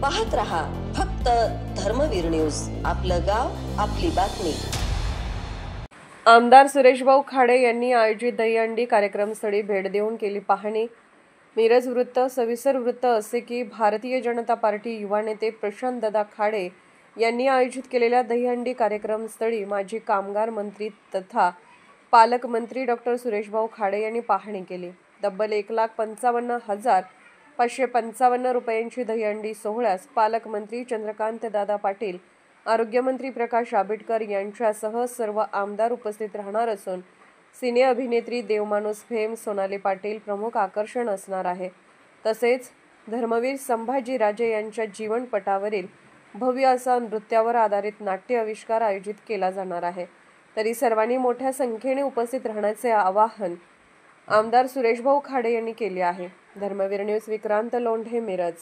पाहत रहा फक्त धर्मवीर न्यूज, आपलं गाव आपली बातमी। आमदार सुरेशभाऊ खाडे यांनी आयोजित दहीहंडी कार्यक्रमस्थळी भेट देऊन केली पाहणी। मिरज वृत्त। सविस्तर वृत्त असे की भारतीय जनता पार्टी युवा नेते प्रशांत दादा खाडे यांनी आयोजित केलेल्या दहीहंडी कार्यक्रमस्थळी माजी कामगार मंत्री तथा पालकमंत्री डॉक्टर सुरेशभाऊ खाडे यांनी पाहणी केली। तब्बल 1,55,555 रुपयांची दहीहंडी सोहळ्यास पालकमंत्री चंद्रकांत दादा पाटील, आरोग्यमंत्री प्रकाश आंबेडकर यांच्यासह सर्व आमदार उपस्थित राहणार असून सिने अभिनेत्री देवमाणूस फेम सोनाली पाटील प्रमुख आकर्षण असणार आहे। तसेच धर्मवीर संभाजीराजे यांच्या जीवनपटावरील भव्य असा नृत्यावर आधारित नाट्य आविष्कार आयोजित केला जाणार आहे। तरी सर्वांनी मोठ्या संख्येने उपस्थित राहण्याचे आवाहन आमदार सुरेशभाऊ खाडे यांनी केले आहे। धर्मवीर न्यूज, विक्रांत लोंढे, मिरज।